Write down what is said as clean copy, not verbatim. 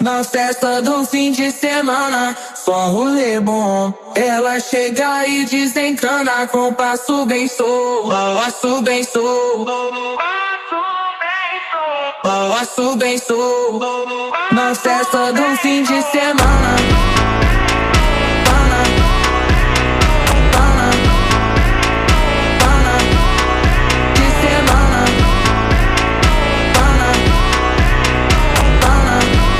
Na festa do fim de semana, só rolê bom. Ela chega e desencana com passo bem sou, passo bem sou, passo bem sou. Na festa do fim de semana.